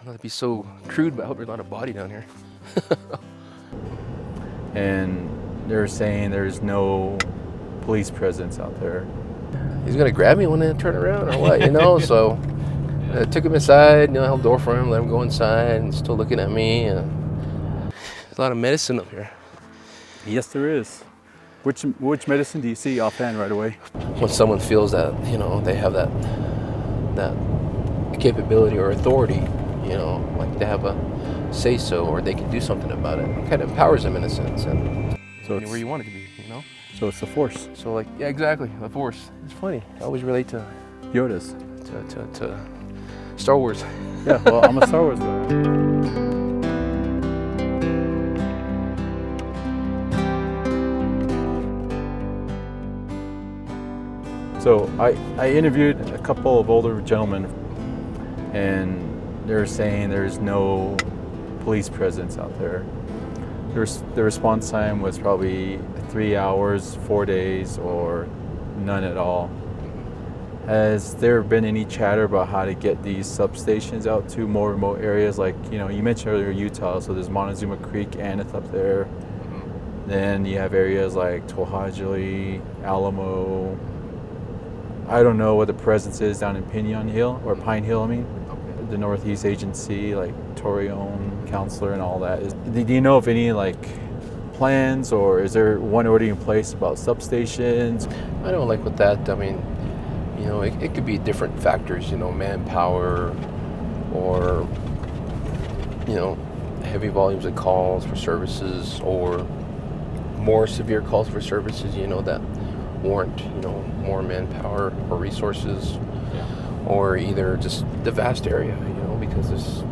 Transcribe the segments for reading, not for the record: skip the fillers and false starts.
Not to be so crude, but I hope there's not a body down here. And they're saying there's no police presence out there. He's gonna grab me when I turn around or what, So I took him inside, held the door for him, let him go inside, and he's still looking at me. There's a lot of medicine up here. Yes, there is. Which medicine do you see offhand right away? When someone feels that, they have that capability or authority, like they have a say-so or they can do something about it. It kind of empowers them in a sense, and So anywhere you want it to be, So it's the Force. So yeah, exactly, the Force. It's funny. I always relate to Yoda's. to Star Wars. Yeah, well, I'm a Star Wars guy. So I interviewed a couple of older gentlemen, and they're saying there's no police presence out there. The response time was probably 3 hours, 4 days, or none at all. Has there been any chatter about how to get these substations out to more remote areas? Like, you mentioned earlier Utah, so there's Montezuma Creek, Aneth up there. Mm-hmm. Then you have areas like Tohajili, Alamo. I don't know what the presence is down in Pinion Hill, or Pine Hill, Okay. The Northeast Agency, like Torreon, Counselor, and all that. Do you know of any plans, or is there one already in place about substations? I don't like with that. It could be different factors, manpower, or, heavy volumes of calls for services, or more severe calls for services, that warrant, more manpower or resources, or either just the vast area, because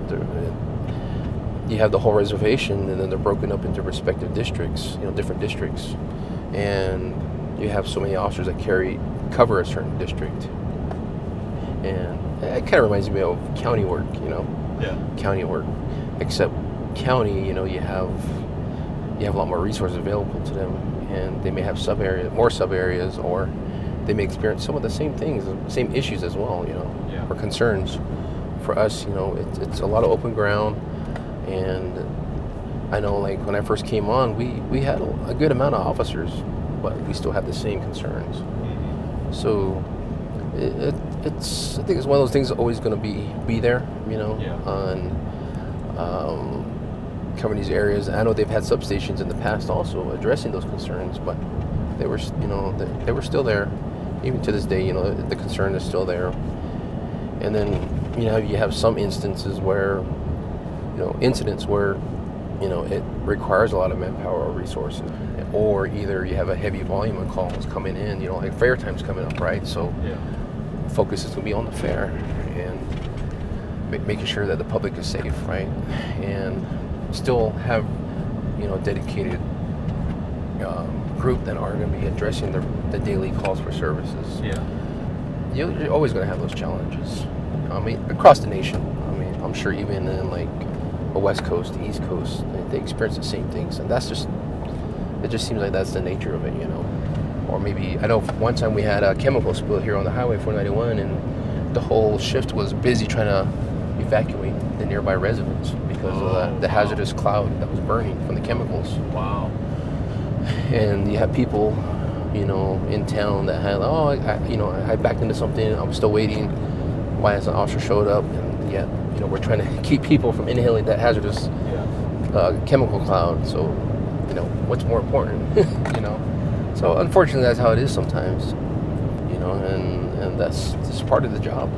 you have the whole reservation, and then they're broken up into respective districts, different districts, and you have so many officers that cover a certain district, and it kind of reminds me of county work, county work, except county, you have a lot more resources available to them, and they may have more sub areas, or they may experience some of the same things, same issues as well, or concerns. For us, it's a lot of open ground, and I know, when I first came on, we had a good amount of officers, but we still have the same concerns. So I think it's one of those things that's always going to be there, on covering these areas. I know they've had substations in the past also addressing those concerns, but they were still there. Even to this day, the concern is still there. And then, you have some instances where, incidents where, it requires a lot of manpower or resources, or either you have a heavy volume of calls coming in, like fair time's coming up, right? So focus is going to be on the fair and making sure that the public is safe, right? And still have, dedicated group that are going to be addressing the daily calls for services. You're always going to have those challenges. Across the nation. I'm sure even in the West Coast, the East Coast, they experience the same things, and it just seems like that's the nature of it, Or maybe, I know one time we had a chemical spill here on the Highway 491, and the whole shift was busy trying to evacuate the nearby residents because of the hazardous cloud that was burning from the chemicals. Wow. And you have people, in town that had, I backed into something, I'm still waiting. Why hasn't an officer showed up? And yet, we're trying to keep people from inhaling that hazardous chemical cloud. So, what's more important? So unfortunately, that's how it is sometimes. And that's just part of the job.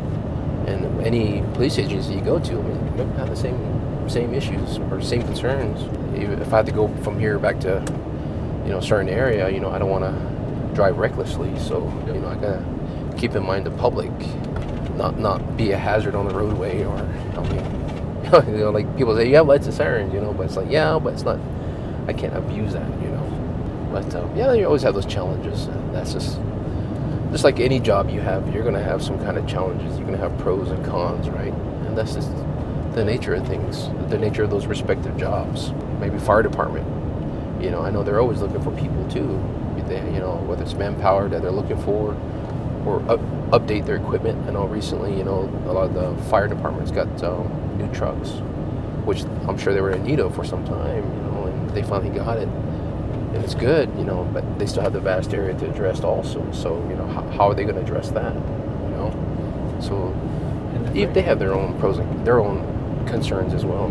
And any police agency you go to, they're going to have the same issues or same concerns. If I have to go from here back to, a certain area, I don't want to drive recklessly. So, I got to keep in mind the public, not be a hazard on the roadway, or, like people say, you have lights and sirens, but it's but it's not, I can't abuse that, But, you always have those challenges. And that's just like any job you have, you're going to have some kind of challenges. You're going to have pros and cons, right? And that's just the nature of things, the nature of those respective jobs. Maybe fire department, I know they're always looking for people too. Whether it's manpower that they're looking for, update their equipment. I know recently, a lot of the fire departments got new trucks, which I'm sure they were in need of for some time, and they finally got it. And it's good, but they still have the vast area to address also. So, how are they going to address that, So if they have their own pros and their own concerns as well.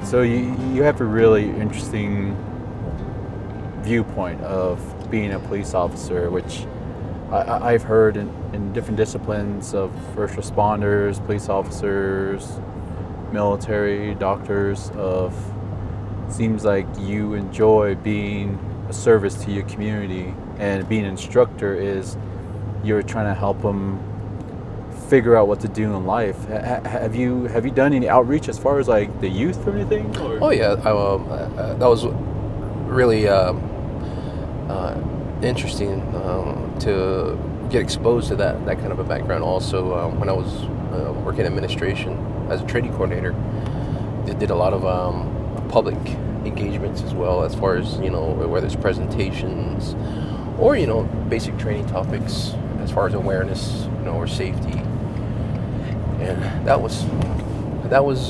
So you have a really interesting viewpoint of being a police officer, which I've heard in different disciplines of first responders, police officers, military, doctors, seems like you enjoy being a service to your community, and being an instructor is you're trying to help them figure out what to do in life. Have you done any outreach as far as like the youth or anything? Or? Oh yeah, that was really interesting to get exposed to that kind of a background. Also, when I was working in administration as a training coordinator, they did a lot of public engagements as well, as far as whether it's presentations or basic training topics as far as awareness, or safety. And that was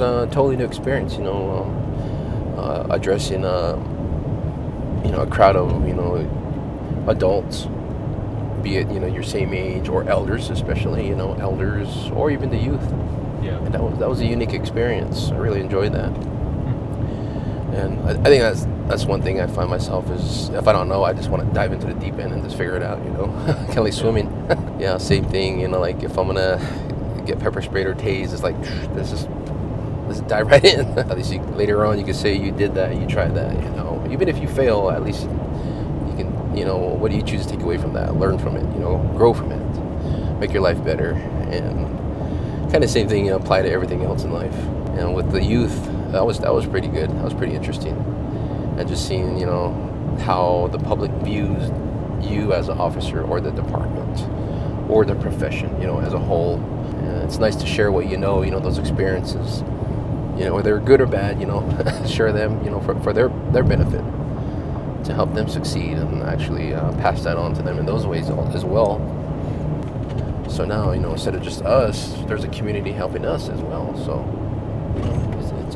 a totally new experience, addressing a crowd of adults, be it your same age or elders, especially elders, or even the youth. Yeah. And that was a unique experience. I really enjoyed that. And I think that's one thing I find myself is, if I don't know, I just want to dive into the deep end and just figure it out, kind of like swimming. Yeah, same thing, like if I'm gonna get pepper sprayed or tased, it's like, let's dive right in. At least later on you can say you did that, you tried that, even if you fail, at least you can, what do you choose to take away from that? Learn from it, grow from it, make your life better. And kind of same thing, apply to everything else in life. And with the youth, that was pretty good. That was pretty interesting. And just seeing, how the public views you as an officer, or the department, or the profession, as a whole. And it's nice to share what those experiences, whether they're good or bad, share them, for their benefit, to help them succeed, and actually pass that on to them in those ways as well. So now, instead of just us, there's a community helping us as well. So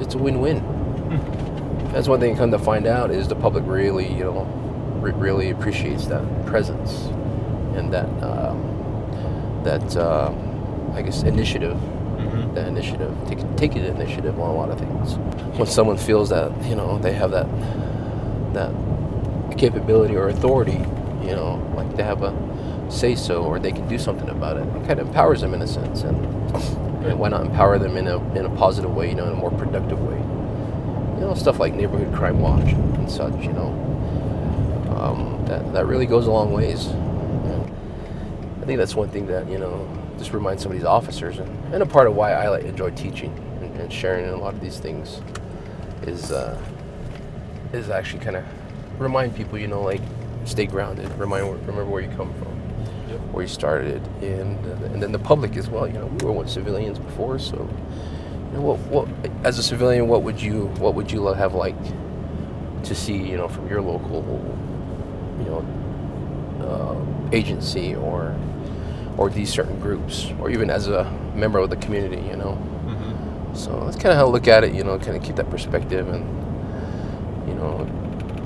it's a win-win. That's one thing I come to find out, is the public really, really appreciates that presence and that I guess initiative. Mm-hmm. That initiative, take an initiative on a lot of things. When someone feels that they have that capability or authority, like they have a say so, or they can do something about it, it kind of empowers them in a sense. And why not empower them in a positive way, in a more productive way? Stuff like neighborhood crime watch and such, that really goes a long ways. And I think that's one thing that, just reminds some of these officers, and a part of why I enjoy teaching and sharing a lot of these things is actually kind of remind people, like, stay grounded, remember where you come from, where you started, and then the public as well. We were once civilians before, so what as a civilian, what would you have liked to see, from your local, agency, or these certain groups, or even as a member of the community, Mm-hmm. So that's kind of how I look at it, kind of keep that perspective, and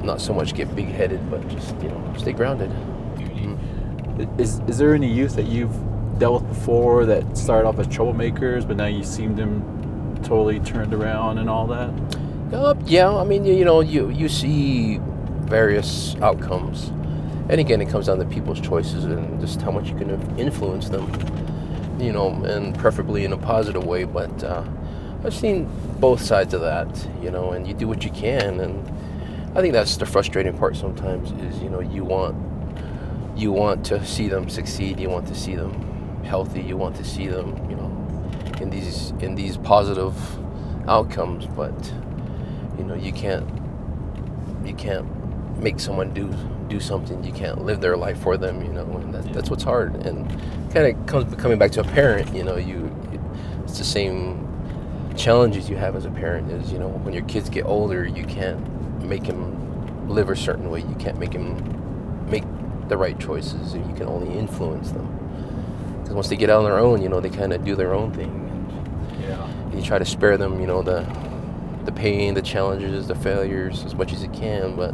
not so much get big-headed, but just stay grounded. Mm-hmm. Is there any youth that you've dealt with before that started off as troublemakers, but now you seem them totally turned around and all that? Yeah, I mean, you see various outcomes, and again, it comes down to people's choices and just how much you can influence them, and preferably in a positive way. But I've seen both sides of that, and you do what you can, and I think that's the frustrating part sometimes is, you want to see them succeed, you want to see them healthy, you want to see them, in these positive outcomes, but you can't make someone do something. You can't live their life for them, and that's what's hard. And kind of coming back to a parent, it's the same challenges you have as a parent is, when your kids get older, you can't make them live a certain way. You can't make them make the right choices. You can only influence them. Because once they get out on their own, they kind of do their own thing. And you try to spare them, the pain, the challenges, the failures as much as you can. But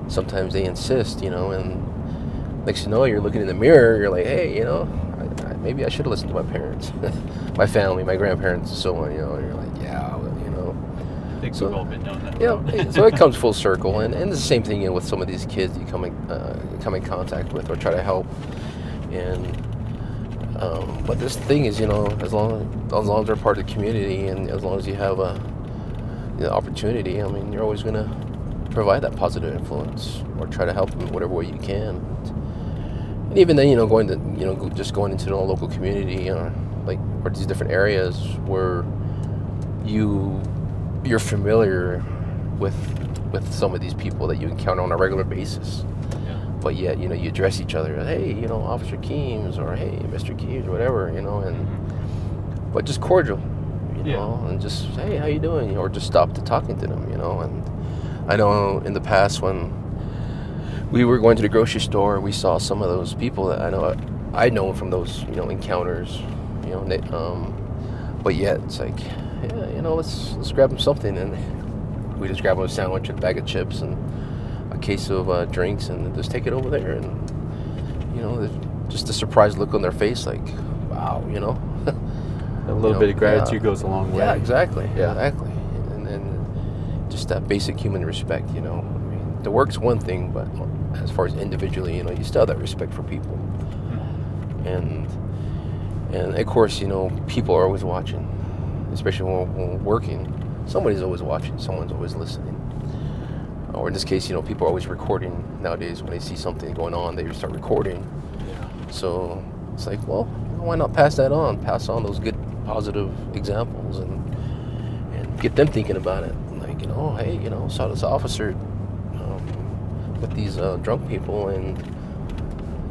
sometimes they insist, and next you know, you're looking in the mirror, you're like, hey, maybe I should have listened to my parents, my family, my grandparents, and so on, and you're like, yeah, well, I think we've all been down that yeah, road. so it comes full circle, and it's the same thing with some of these kids you come in contact with or try to help, and but this thing is, as long as they're part of the community, and as long as you have a opportunity, I mean, you're always gonna provide that positive influence or try to help them in whatever way you can. And even then, just going into the local community, or these different areas where you're familiar with some of these people that you encounter on a regular basis. Yeah. But yet, you address each other, hey, Officer Keams, or hey, Mr. Keams, or whatever, but just cordial, and just, hey, how you doing? Or just stop to talking to them, and I know in the past when we were going to the grocery store, we saw some of those people that I know from those, encounters, but yet it's like, yeah, let's grab them something, and we just grab them a sandwich, a bag of chips, and a case of drinks, and just take it over there, and just the surprised look on their face, like, wow, A little bit of gratitude goes a long way. Yeah, exactly. Yeah, exactly. And then just that basic human respect. I mean, the work's one thing, but as far as individually, you still have that respect for people, and of course, people are always watching. Especially when we're working, somebody's always watching, someone's always listening. Or in this case, people are always recording nowadays. When they see something going on, they start recording. Yeah. So it's like, well, why not pass on those good, positive examples, and get them thinking about it. Like, hey, saw this officer with these drunk people, and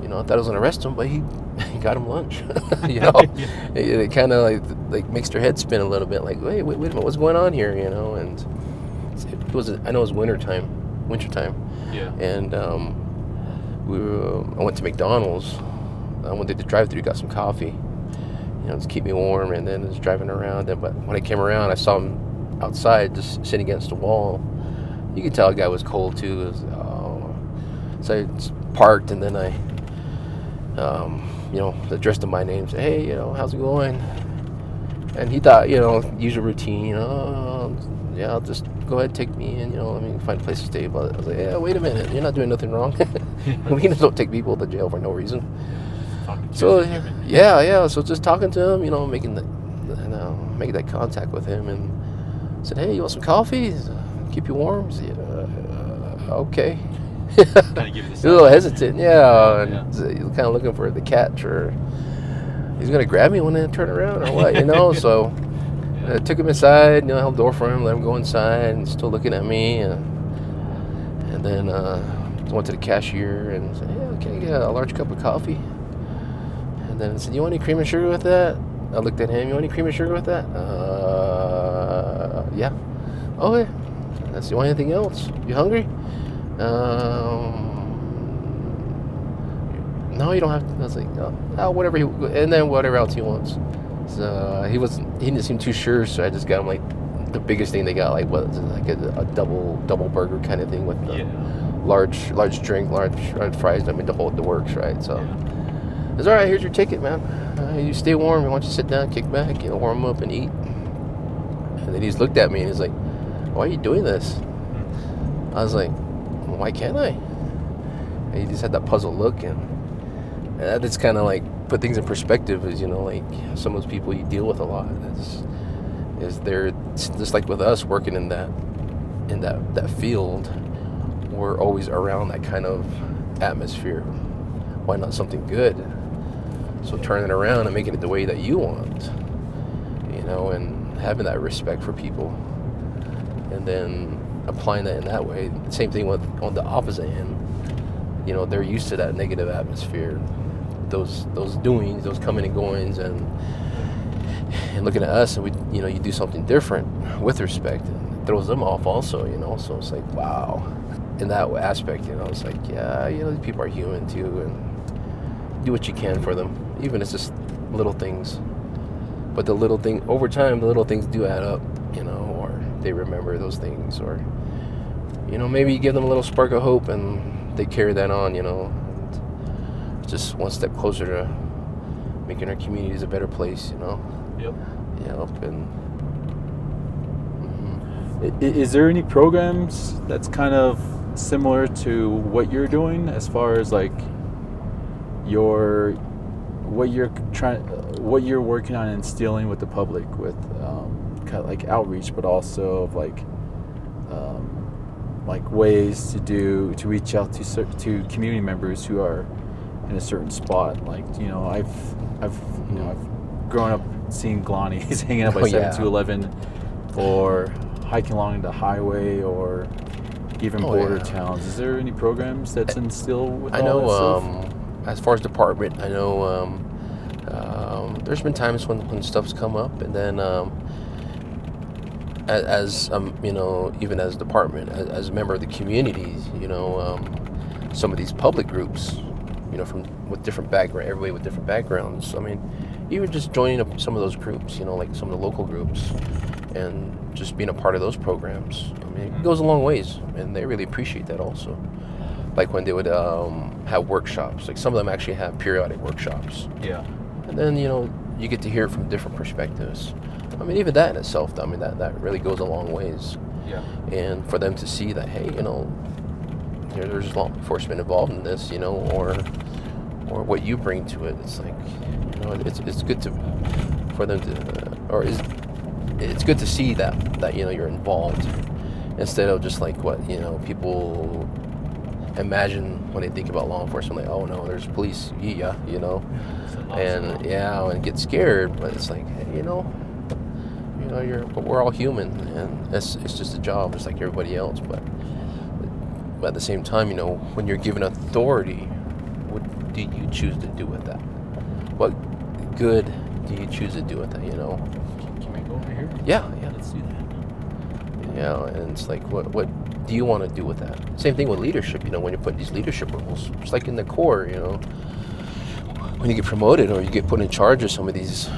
I thought I was gonna arrest him, but he got him lunch. It kind of like makes their head spin a little bit. Like, wait a minute, what's going on here? And I know it was wintertime. Yeah. And I went to McDonald's. I went to the drive-thru, got some coffee, just keep me warm, and then I was driving around. But when I came around, I saw him outside, just sitting against the wall. You could tell the guy was cold too. So I parked, and then I addressed him by name, say, hey, how's it going? And he thought, usual routine, yeah, I'll just go ahead and take me in, let me find a place to stay. But I was like, yeah, wait a minute, you're not doing nothing wrong. We just don't take people to jail for no reason. So so just talking to him, making that contact with him, and said, hey, you want some coffee? Keep you warm? He said, okay. Kind of give it a little hesitant, and he's kind of looking for the catch, or he's gonna grab me when I turn around, or what, So I took him inside, held the door for him, let him go inside, and still looking at me, and then went to the cashier and said, hey, can I get a large cup of coffee? And then I said, you want any cream and sugar with that? I looked at him, you want any cream and sugar with that? Yeah. Okay. I said, you want anything else? You hungry? No, you don't have to. I was like, oh, whatever and then whatever else he wants. So he didn't seem too sure, so I just got him like the biggest thing they got, like what, like a double burger kind of thing with the large drink, large fries. I mean, the works, right? So it's all right. Here's your ticket, man. You stay warm. Why don't you sit down, kick back, warm up and eat. And then he just looked at me and he's like, why are you doing this? I was like, why can't I? And he just had that puzzled look, and that just kind of like put things in perspective. Is like some of those people you deal with a lot. They're just like with us working in that field. We're always around that kind of atmosphere. Why not something good? So turning it around and making it the way that you want, and having that respect for people, and then applying that in that way. Same thing on the opposite end. They're used to that negative atmosphere, those doings, those coming and goings, and looking at us, and we, you do something different with respect, and it throws them off also, So it's like, wow. in that aspect, you know, it's like, yeah, you know, these people are human too, and do what you can for them, even if it's just little things. But the little thing, over time, the little things do add up, you know, or they remember those things, or, you know, maybe you give them a little spark of hope and they carry that on, you know. And just one step closer to making our communities a better place, you know. Yep. Yep. And Is there any programs that's kind of similar to what you're doing as far as like what you're working on instilling with the public with kind of like outreach, but also of like ways to reach out to community members who are in a certain spot. Like, you know, I've grown up seeing Glanies hanging out by 7-Eleven, or hiking along the highway, or even border towns. Is there any programs that's instilled with I all know, that stuff? as far as department, I know there's been times when stuff's come up, and then as you know, even as department, as a member of the community, you know, some of these public groups, you know, with different background, everybody with different backgrounds. I mean, even just joining up some of those groups, you know, like some of the local groups, and just being a part of those programs. I mean, it goes a long ways, and they really appreciate that also. Like when they would have workshops, like some of them actually have periodic workshops. Yeah. And then, you know, you get to hear it from different perspectives. I mean, even that in itself, I mean, that really goes a long ways. Yeah. And for them to see that, hey, you know, there's law enforcement involved in this, you know, or what you bring to it. It's like, you know, it's good for them to, it's good to see that you know, you're involved, instead of just like what, you know, people imagine when they think about law enforcement, like, oh no, there's police, yeah, you know, and get scared. But it's like, hey, you know, but we're all human, and it's just a job, just like everybody else. But at the same time, you know, when you're given authority, what do you choose to do with that? What good do you choose to do with that? You know. Can we go over here? Yeah. Let's do that. Yeah, and it's like, what do you want to do with that? Same thing with leadership, you know, when you're put in these leadership roles. It's like in the Corps, you know, when you get promoted or you get put in charge of some of these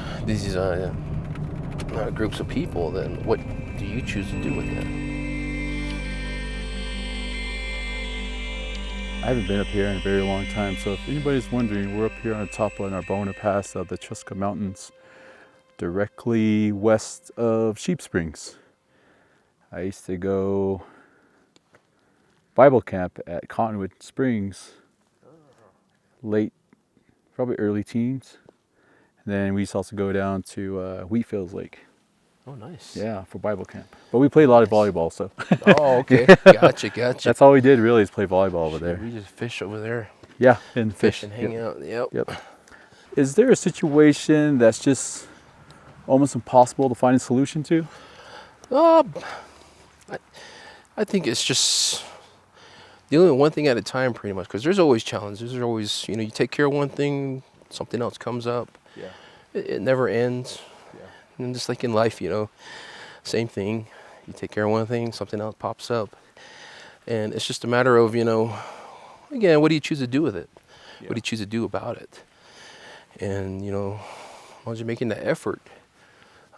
groups of people, then what do you choose to do with that? I haven't been up here in a very long time, so if anybody's wondering, we're up here on top of Narbona Pass of the Chuska Mountains, directly west of Sheep Springs. I used to go Bible camp at Cottonwood Springs, probably early teens. And then we used to also go down to Wheatfields Lake. Oh, nice. Yeah, for Bible camp. But we played a lot of volleyball, so. Oh, okay. Gotcha. That's all we did really, is play volleyball over there. We just fish over there. Yeah, and Fish and hang out. Yep. Is there a situation that's just almost impossible to find a solution to? I think it's just dealing with one thing at a time, pretty much, because there's always challenges. There's always, you know, you take care of one thing, something else comes up. Yeah. It never ends. Yeah. And just like in life, you know, same thing. You take care of one thing, something else pops up. And it's just a matter of, you know, again, what do you choose to do with it? Yeah. What do you choose to do about it? And, you know, as long as you're making the effort.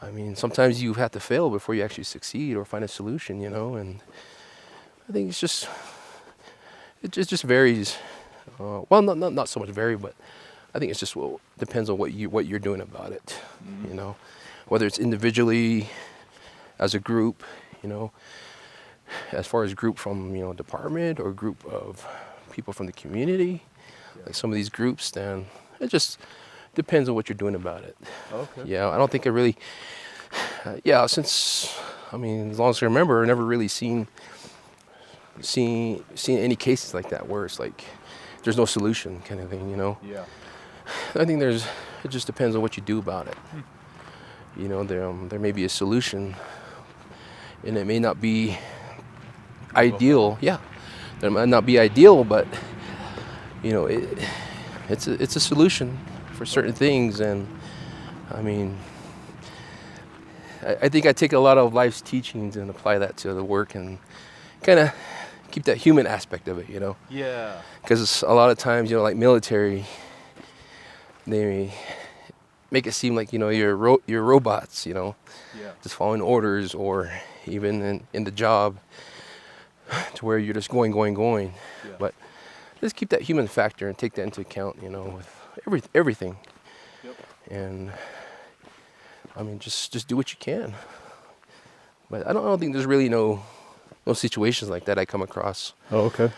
I mean, sometimes you have to fail before you actually succeed or find a solution, you know. And I think it just varies. Well, not so much vary, but I think it's just, well, depends on what you're doing about it. Mm-hmm. You know, whether it's individually, as a group, you know, as far as group from, you know, department, or group of people from the community, like some of these groups, then it just depends on what you're doing about it. Okay. Yeah, I don't think I really, since, I mean, as long as I remember, I never really seen any cases like that where it's like there's no solution kind of thing, you know. Yeah. I think it just depends on what you do about it. You know, there may be a solution, and it may not be ideal. Yeah, it might not be ideal, but you know, it's a solution for certain things. And I mean, I think I take a lot of life's teachings and apply that to the work, and kind of keep that human aspect of it, you know. Yeah. Because a lot of times, you know, like military, they make it seem like, you know, you're robots, you know, Yeah. just following orders, or even in the job, to where you're just going. Yeah. But just keep that human factor and take that into account, you know, with everything. Yep. And I mean, just do what you can. But I don't think there's really no situations like that I come across. Oh, okay.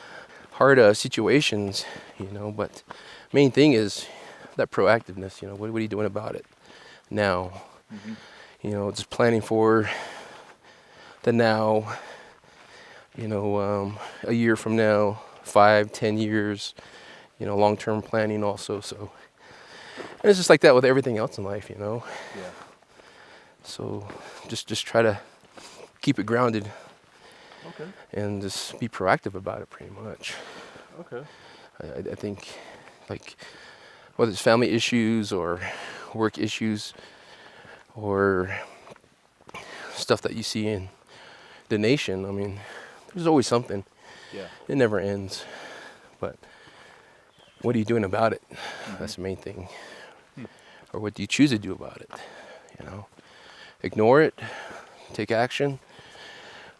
Hard situations, you know, but main thing is that proactiveness, you know, what are you doing about it now? Mm-hmm. You know, just planning for the now, you know, a year from now, 5-10 years, you know, long-term planning also. So, and it's just like that with everything else in life, you know. Yeah. So just try to keep it grounded. Okay. And just be proactive about it, pretty much. Okay. I think, like, whether it's family issues or work issues or stuff that you see in the nation, I mean, there's always something. Yeah. It never ends. But what are you doing about it? Mm-hmm. That's the main thing. Or what do you choose to do about it? You know, ignore it, take action,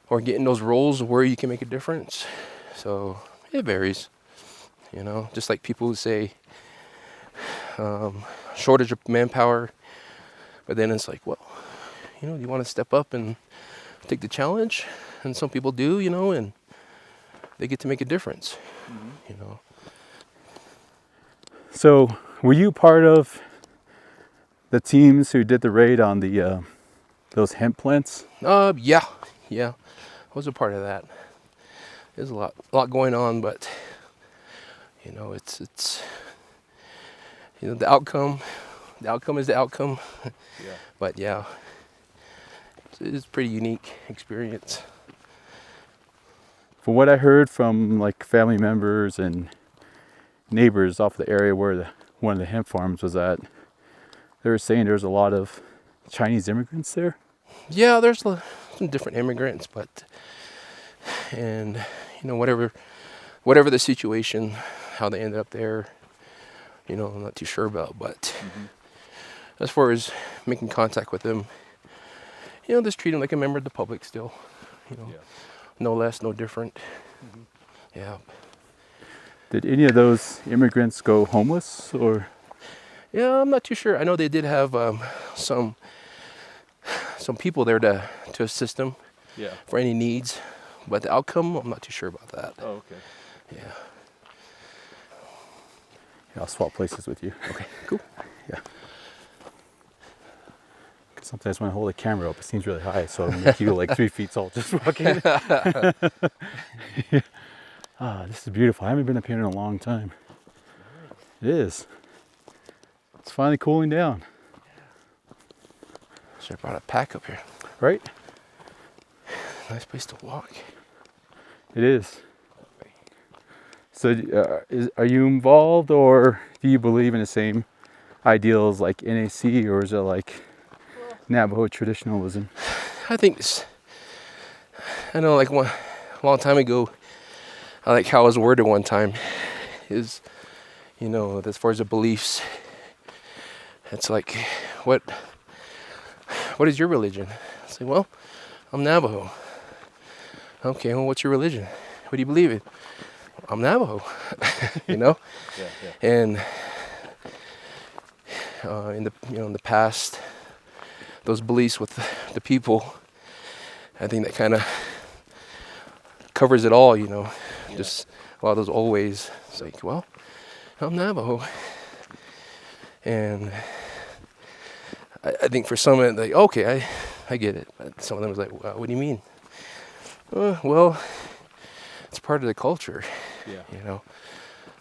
or get in those roles where you can make a difference. So it varies, you know, just like people who say shortage of manpower, but then it's like, well, you know, you want to step up and take the challenge, and some people do, you know, and they get to make a difference, you know. So, were you part of the teams who did the raid on the those hemp plants? Yeah, I was a part of that. There's a lot going on, but you know, it's you know, the outcome is the outcome. Yeah. But yeah, it's a pretty unique experience. From what I heard from like family members and neighbors off the area where one of the hemp farms was at, they were saying there's a lot of Chinese immigrants there. Yeah, there's some different immigrants, and you know, whatever the situation, how they ended up there, you know, I'm not too sure about. But as far as making contact with them, you know, just treat them like a member of the public still, you know, no less, no different. Yeah. Did any of those immigrants go homeless or? Yeah, I'm not too sure. I know they did have some people there to assist them for any needs, but the outcome, I'm not too sure about that. Oh, okay. Yeah. I'll swap places with you. Okay, cool. Yeah. Because sometimes when I hold the camera up, it seems really high, so I'll make you like 3 feet tall just walking. This is beautiful. I haven't been up here in a long time. It is. It's finally cooling down. Should have brought a pack up here. Right? Nice place to walk. It is. So are you involved, or do you believe in the same ideals like NAC, or is it like Navajo traditionalism? I think I know, like a long time ago, I like how it was worded one time, is, you know, as far as the beliefs, it's like, what is your religion? I say, well, I'm Navajo. Okay, well, what's your religion? What do you believe in? I'm Navajo. You know? Yeah. And in the past, those beliefs with the people, I think that kind of covers it all, you know. Yeah. Just a lot of those old ways. It's like, well, I'm Navajo. And I think for some, like, okay, I get it. But some of them was like, well, what do you mean? Well, it's part of the culture, you know,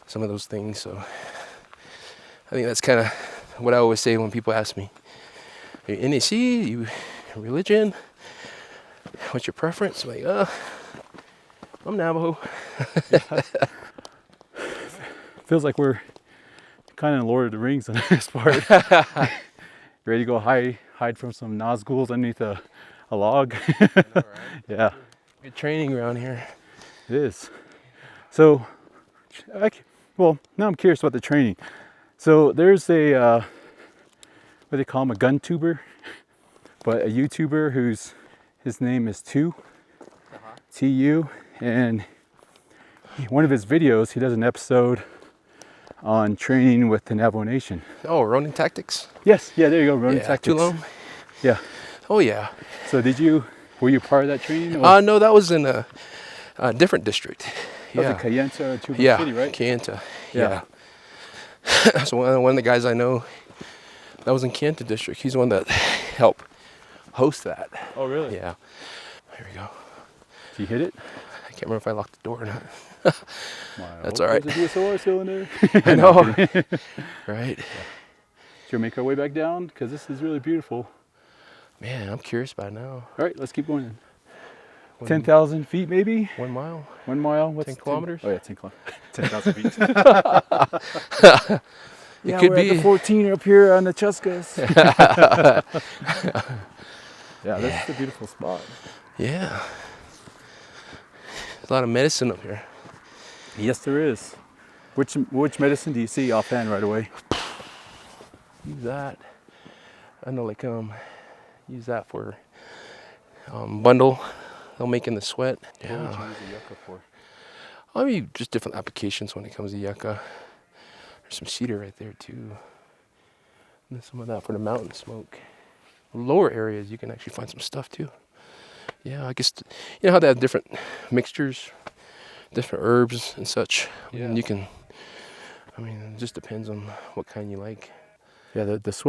some of those things. So I think that's kind of what I always say when people ask me, are you NAC, you religion, what's your preference? I'm like, I'm Navajo. Feels like we're kind of Lord of the Rings on this part. Ready to go hide from some Nazguls underneath a log. I know, right? Yeah. Good training around here. It is. So, well, now I'm curious about the training. So there's a, what do they call him, a gun tuber? But a YouTuber his name is TU, and one of his videos, he does an episode on training with the Navajo Nation. Oh, running tactics. Yes, yeah, there you go, running Yeah, tactics. Tulum. Yeah. Oh yeah. So were you part of that training? Or? No, that was in a different district. That Yeah. was in Kayenta or Tuba Yeah, City, right? Kayenta. Yeah. Yeah. So one of the guys I know that was in Kayenta district, he's the one that helped host that. Oh, really? Yeah. Here we go. Did you hit it? I can't remember if I locked the door or not. Wow. That's all right. There's a DSLR still in there. I know. Right. Should we make our way back down? Because this is really beautiful. Man, I'm curious about it now. All right, let's keep going then. One- 10,000 feet maybe? 1 mile. 1 mile? What's 10 kilometers? Oh yeah, 10 kilometers. 10,000 feet. Yeah, could we're be. at the 14 up here on the Chuskas. Yeah, this is a beautiful spot. Yeah. There's a lot of medicine up here. Yes, there is. Which medicine do you see offhand right away? Use that. I know, like, use that for bundle. They'll make in the sweat. What would you use the yucca for? I mean, just different applications when it comes to yucca. There's some cedar right there too. And then some of that for the mountain smoke. Lower areas, you can actually find some stuff too. Yeah, I guess, you know how they have different mixtures, different herbs and such. Yeah. And you can, I mean, it just depends on what kind you like. Yeah, the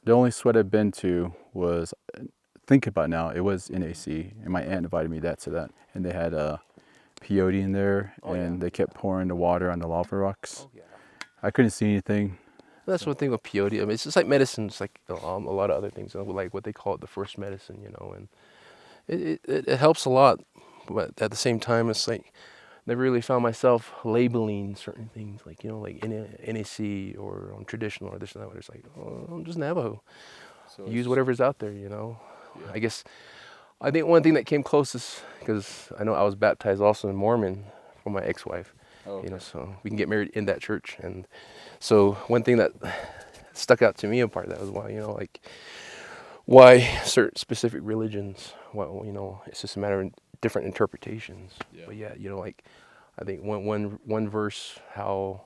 only sweat I've been to was, thinking about it now, it was in AC, and my aunt invited me to that. And they had peyote in there, and they kept pouring the water on the lava rocks. Oh, yeah. I couldn't see anything. That's one thing with peyote. I mean, it's just like medicine. It's like a lot of other things, like what they call it, the first medicine, you know. And it helps a lot, but at the same time, it's like never really found myself labeling certain things, like, you know, like NAC or traditional or this and that. It's like, oh, I'm just Navajo. So Use whatever's out there, you know. Yeah. I think one thing that came closest, because I know I was baptized also in Mormon from my ex-wife. Oh, okay. You know, so we can get married in that church. And so one thing that stuck out to me apart, that was why, you know, like, why certain specific religions, well, you know, it's just a matter of different interpretations. Yeah. But yeah, you know, like, I think one verse, how,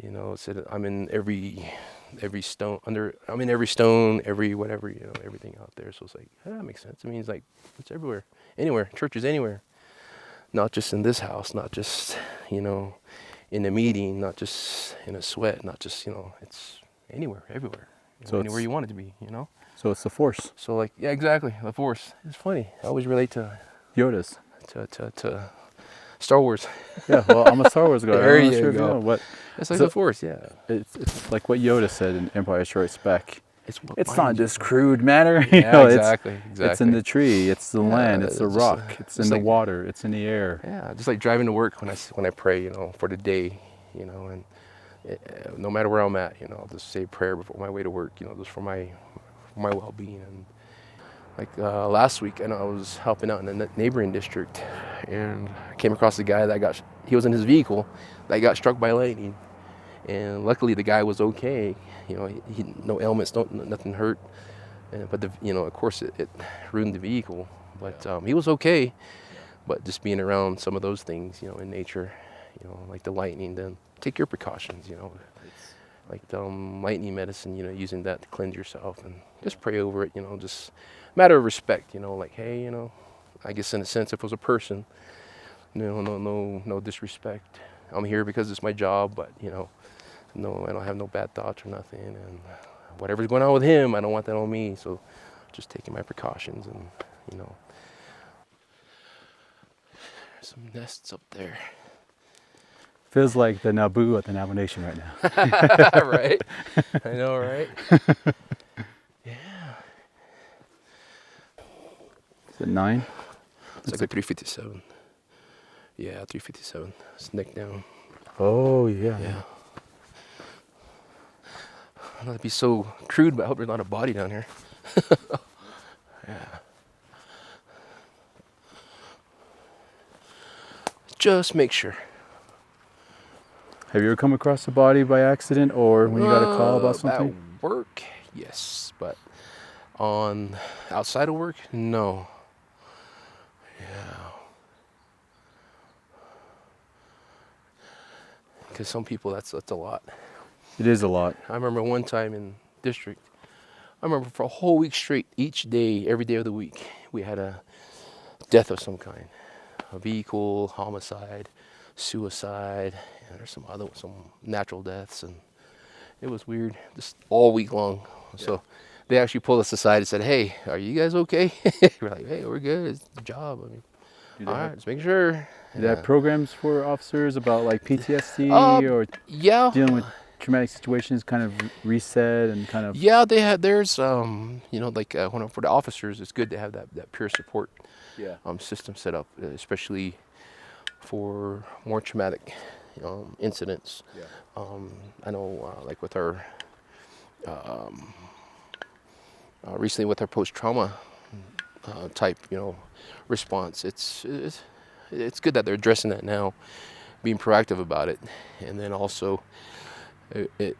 you know, it said, I'm in every stone, every whatever, you know, everything out there. So it's like, that makes sense. I mean, it's like, it's everywhere, anywhere, churches anywhere. Not just in this house, not just, you know, in a meeting, not just in a sweat, not just, you know, it's anywhere, everywhere. So anywhere you want it to be, you know? So it's the Force. So like, yeah, exactly, the Force. It's funny. I always relate to Yoda's. To Star Wars. Yeah, well, I'm a Star Wars guy. There I'm not you sure if go. know what. It's like So- the Force, yeah. It's like what Yoda said in Empire Strikes Back. What It's not binds you. this crude matter. You Yeah, know, exactly. It's in the tree, it's the land, it's the it's just rock, it's in it's the like- water, it's in the air. Yeah, just like driving to work when I pray, you know, for the day, you know, and no matter where I'm at, you know, I'll just say a prayer before my way to work, you know, just for my well-being. And like last week, I know I was helping out in a neighboring district, and I came across a guy that he was in his vehicle that got struck by lightning, and luckily the guy was okay, you know, he no ailments, nothing hurt, but you know, of course it ruined the vehicle, but he was okay. But just being around some of those things, you know, in nature, you know, like the lightning, then take your precautions, you know, like lightning medicine, you know, using that to cleanse yourself and just pray over it, you know, just matter of respect, you know, like, hey, you know, I guess in a sense, if it was a person, no disrespect. I'm here because it's my job, but, you know, no, I don't have no bad thoughts or nothing, and whatever's going on with him, I don't want that on me, so just taking my precautions, and, you know. There's some nests up there. Feels like the Naboo at the Navajo Nation right now. Right? I know, right? Yeah. Is it 9? It's like a 357. Yeah, 357. It's neck down. Oh, yeah. Yeah. Not to be so crude, but I hope there's not a body down here. Yeah. Just make sure. Have you ever come across a body by accident or when you got a call about something? At work, yes, but on outside of work, no. Yeah. Because some people, that's a lot. It is a lot. I remember one time in district, I remember for a whole week straight, each day, every day of the week, we had a death of some kind. A vehicle, homicide, suicide, and there's some natural deaths, and it was weird, just all week long. Yeah. So they actually pulled us aside and said, "Hey, are you guys okay?" We're like, "Hey, we're good. It's the job. I mean, all right, just making sure." Do they have programs for officers about like PTSD or yeah, dealing with traumatic situations, kind of reset and kind of? Yeah, they had. There's like for the officers, it's good to have that peer support system set up, especially for more traumatic incidents. Yeah. I know, like with our recently with our post-trauma type, response. It's good that they're addressing that now, being proactive about it, and then also it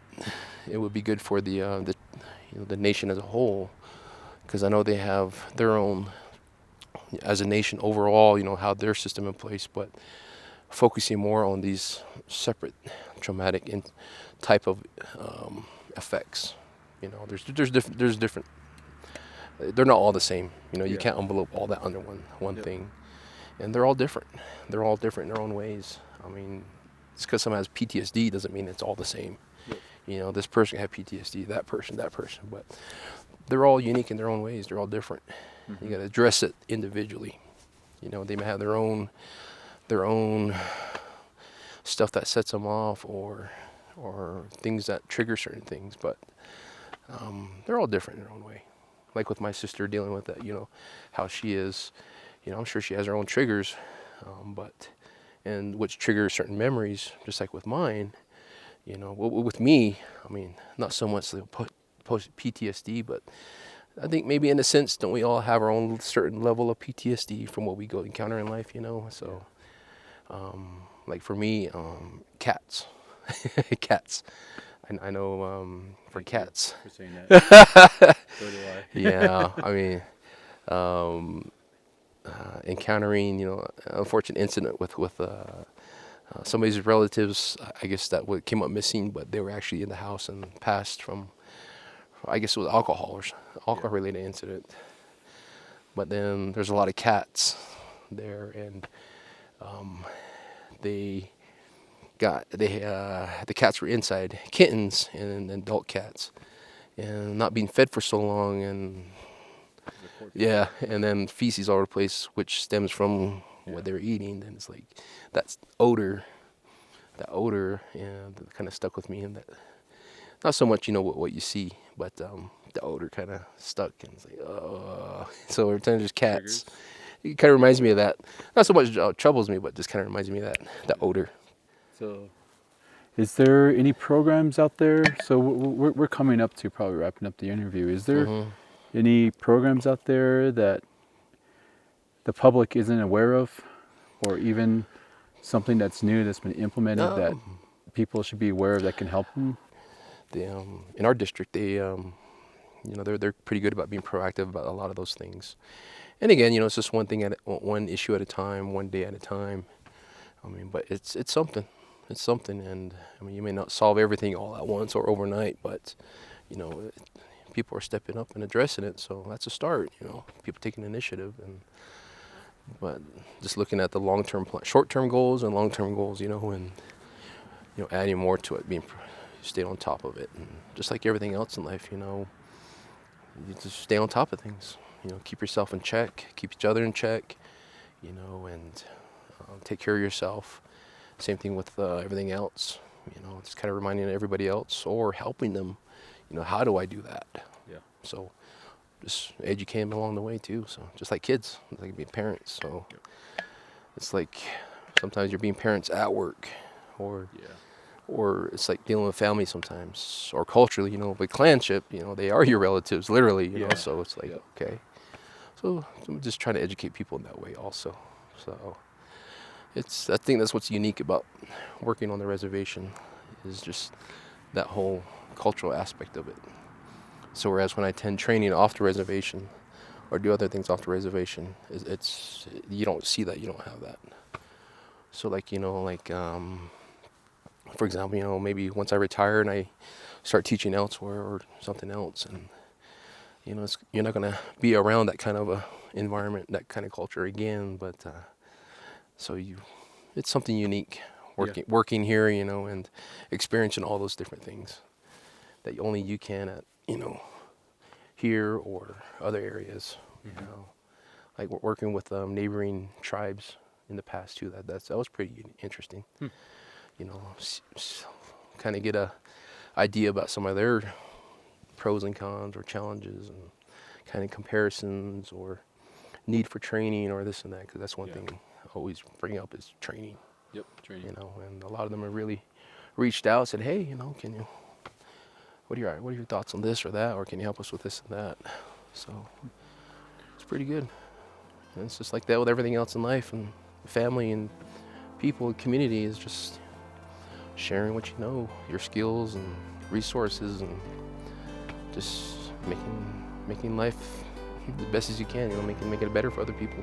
would be good for the nation as a whole, because I know they have their own, as a nation overall, how their system in place, but focusing more on these separate traumatic type of effects. There's different. They're not all the same. You can't envelope all that under one thing, and they're all different. They're all different in their own ways. I mean, just because someone has PTSD doesn't mean it's all the same. This person can have PTSD, that person, but they're all unique in their own ways. They're all different. Mm-hmm. You got to address it individually. They may have their own stuff that sets them off, or things that trigger certain things, but they're all different in their own way. Like with my sister dealing with that, how she is, I'm sure she has her own triggers, and which triggers certain memories, just like with mine. With me, I mean, not so much the post PTSD, but I think maybe in a sense, don't we all have our own certain level of PTSD from what we go encounter in life, So, like for me, cats, cats. I know for cats. For saying that. So do I. Yeah, I mean, encountering unfortunate incident with somebody's relatives, I guess that came up missing, but they were actually in the house and passed from, I guess it was alcohol-related incident. But then there's a lot of cats there, and the cats were inside, kittens and adult cats, and not being fed for so long, and and then feces all over the place, which stems from what they were eating. And it's like that odor, and that kind of stuck with me, and that not so much what you see, but the odor kind of stuck, and it's like, oh. So every time there's cats, it kind of reminds me of that. Not so much troubles me, but just kind of reminds me of that odor. So, is there any programs out there? So we're coming up to probably wrapping up the interview. Is there any programs out there that the public isn't aware of, or even something that's new that's been implemented that people should be aware of that can help them? In our district, they're pretty good about being proactive about a lot of those things. And again, it's just one issue at a time, one day at a time. I mean, but it's something. It's something, and I mean, you may not solve everything all at once or overnight, but people are stepping up and addressing it. So that's a start. People taking initiative, but just looking at the long-term plan, short-term goals and long-term goals, and adding more to it, stay on top of it, and just like everything else in life, you just stay on top of things. Keep yourself in check, keep each other in check, and take care of yourself. Same thing with everything else, just kind of reminding everybody else or helping them, how do I do that? Yeah. So just educate them along the way too. So just like kids, like being parents. So it's like sometimes you're being parents at work, or it's like dealing with family sometimes, or culturally, with clanship, they are your relatives, literally, you know. So it's like okay. So I'm just trying to educate people in that way also. So I think that's what's unique about working on the reservation, is just that whole cultural aspect of it. So whereas when I attend training off the reservation or do other things off the reservation, it's you don't see that, you don't have that. So like, for example, maybe once I retire and I start teaching elsewhere or something else, and you're not gonna be around that kind of a environment, that kind of culture again. But it's something unique working here, and experiencing all those different things that only you can at here or other areas. Like working with neighboring tribes in the past too. That was pretty interesting. Kind of get a idea about some of their pros and cons or challenges, and kind of comparisons or need for training or this and that, because that's one thing I always bring up is training. Yep, training. And a lot of them have really reached out, said, hey, can you, what are your thoughts on this or that, or can you help us with this and that? So it's pretty good. And it's just like that with everything else in life, and family and people and community is just sharing what you know, your skills and resources, and just making life the best as you can, making it better for other people.